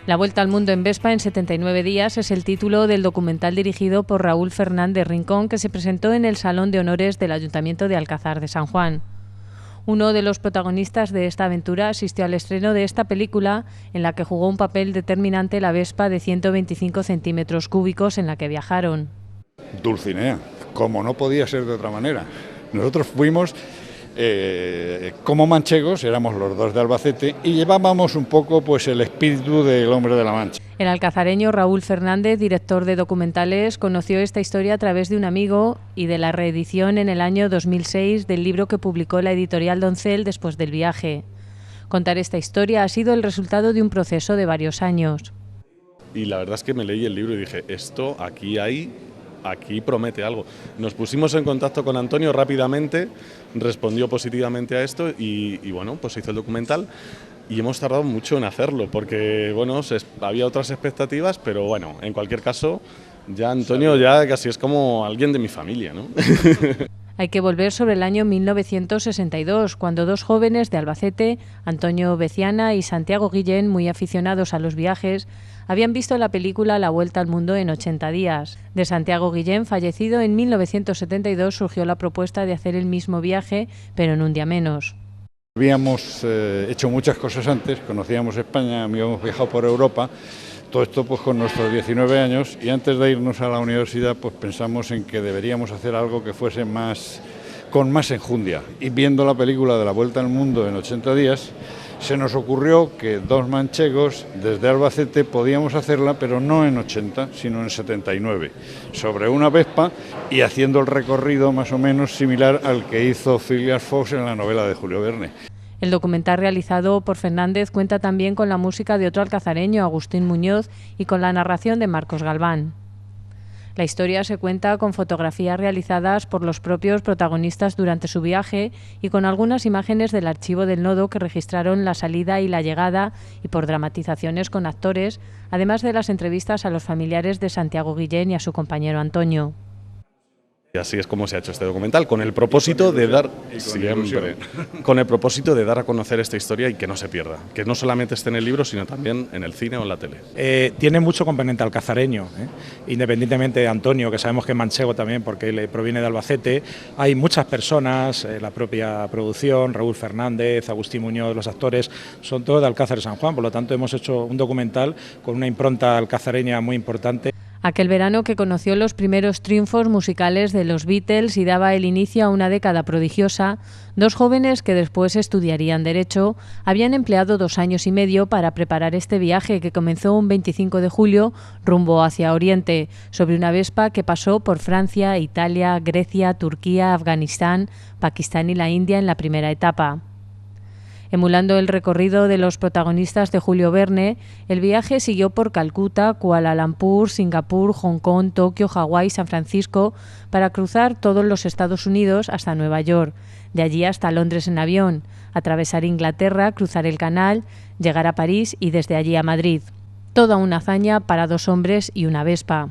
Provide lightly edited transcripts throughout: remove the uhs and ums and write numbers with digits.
La vuelta al mundo en Vespa en 79 días es el título del documental dirigido por Raúl Fernández Rincón, que se presentó en el Salón de Honores del Ayuntamiento de Alcázar de San Juan. Uno de los protagonistas de esta aventura asistió al estreno de esta película, en la que jugó un papel determinante la Vespa de 125 centímetros cúbicos en la que viajaron. Dulcinea, como no podía ser de otra manera. Nosotros fuimos como manchegos, éramos los dos de Albacete y llevábamos un poco pues el espíritu del Hombre de la Mancha. El alcazareño Raúl Fernández, director de documentales, conoció esta historia a través de un amigo y de la reedición en el año 2006 del libro que publicó la editorial Doncel después del viaje. Contar esta historia ha sido el resultado de un proceso de varios años. Y la verdad es que me leí el libro y dije, esto aquí promete algo. Nos pusimos en contacto con Antonio rápidamente, respondió positivamente a esto y bueno, pues se hizo el documental y hemos tardado mucho en hacerlo porque bueno, había otras expectativas, pero bueno, en cualquier caso, ya Antonio ya casi es como alguien de mi familia, ¿no? Hay que volver sobre el año 1962, cuando dos jóvenes de Albacete, Antonio Beciana y Santiago Guillén, muy aficionados a los viajes, habían visto la película La Vuelta al Mundo en 80 días. De Santiago Guillén, fallecido en 1972, surgió la propuesta de hacer el mismo viaje, pero en un día menos. Habíamos hecho muchas cosas antes, conocíamos España, habíamos viajado por Europa. Todo esto pues con nuestros 19 años y antes de irnos a la universidad pues pensamos en que deberíamos hacer algo que fuese con más enjundia. Y viendo la película de La Vuelta al Mundo en 80 días, se nos ocurrió que dos manchegos desde Albacete podíamos hacerla, pero no en 80, sino en 79, sobre una Vespa y haciendo el recorrido más o menos similar al que hizo Phileas Fogg en la novela de Julio Verne. El documental realizado por Fernández cuenta también con la música de otro alcazareño, Agustín Muñoz, y con la narración de Marcos Galván. La historia se cuenta con fotografías realizadas por los propios protagonistas durante su viaje y con algunas imágenes del archivo del nodo que registraron la salida y la llegada y por dramatizaciones con actores, además de las entrevistas a los familiares de Santiago Guillén y a su compañero Antonio. Y así es como se ha hecho este documental, con el propósito de dar con el propósito de dar a conocer esta historia y que no se pierda, que no solamente esté en el libro, sino también en el cine o en la tele. Tiene mucho componente alcazareño, independientemente de Antonio, que sabemos que es manchego también porque él proviene de Albacete. Hay muchas personas, la propia producción, Raúl Fernández, Agustín Muñoz, los actores, son todos de Alcázar de San Juan, por lo tanto hemos hecho un documental con una impronta alcazareña muy importante. Aquel verano que conoció los primeros triunfos musicales de los Beatles y daba el inicio a una década prodigiosa, dos jóvenes que después estudiarían Derecho habían empleado 2 años y medio para preparar este viaje que comenzó un 25 de julio rumbo hacia Oriente, sobre una Vespa que pasó por Francia, Italia, Grecia, Turquía, Afganistán, Pakistán y la India en la primera etapa. Emulando el recorrido de los protagonistas de Julio Verne, el viaje siguió por Calcuta, Kuala Lumpur, Singapur, Hong Kong, Tokio, Hawái, San Francisco, para cruzar todos los Estados Unidos hasta Nueva York, de allí hasta Londres en avión, atravesar Inglaterra, cruzar el canal, llegar a París y desde allí a Madrid. Toda una hazaña para 2 hombres y una Vespa.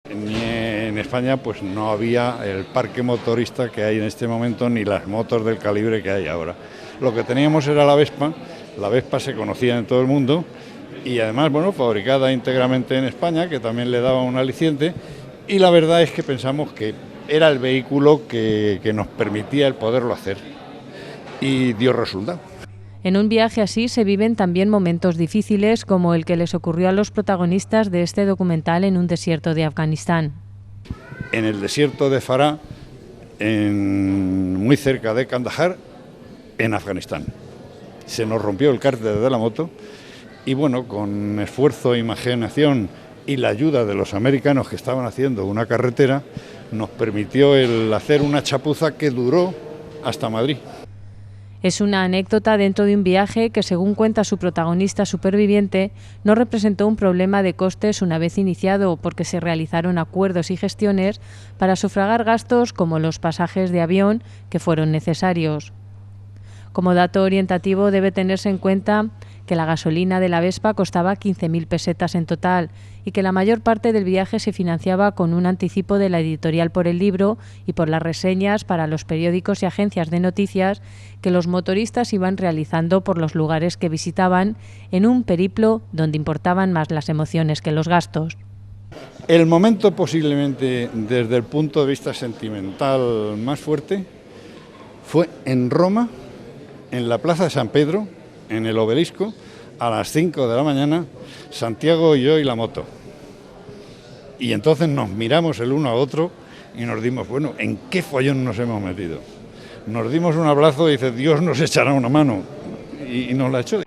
En España pues no había el parque motorista que hay en este momento ni las motos del calibre que hay ahora. Lo que teníamos era la Vespa se conocía en todo el mundo y además bueno, fabricada íntegramente en España, que también le daba un aliciente, y la verdad es que pensamos que era el vehículo que nos permitía el poderlo hacer y dio resultado. En un viaje así se viven también momentos difíciles como el que les ocurrió a los protagonistas de este documental en un desierto de Afganistán. En el desierto de Farah, muy cerca de Kandahar, en Afganistán. Se nos rompió el cárter de la moto y bueno, con esfuerzo, imaginación y la ayuda de los americanos que estaban haciendo una carretera, nos permitió el hacer una chapuza que duró hasta Madrid. Es una anécdota dentro de un viaje que, según cuenta su protagonista superviviente, no representó un problema de costes una vez iniciado, porque se realizaron acuerdos y gestiones para sufragar gastos como los pasajes de avión que fueron necesarios. Como dato orientativo debe tenerse en cuenta que la gasolina de la Vespa costaba 15.000 pesetas en total y que la mayor parte del viaje se financiaba con un anticipo de la editorial por el libro y por las reseñas para los periódicos y agencias de noticias que los motoristas iban realizando por los lugares que visitaban en un periplo donde importaban más las emociones que los gastos. El momento posiblemente desde el punto de vista sentimental más fuerte fue en Roma, en la Plaza de San Pedro, en el Obelisco, a las 5 de la mañana, Santiago y yo y la moto. Y entonces nos miramos el uno a otro y nos dimos, bueno, ¿en qué follón nos hemos metido? Nos dimos un abrazo y dice, Dios nos echará una mano. Y nos la echó.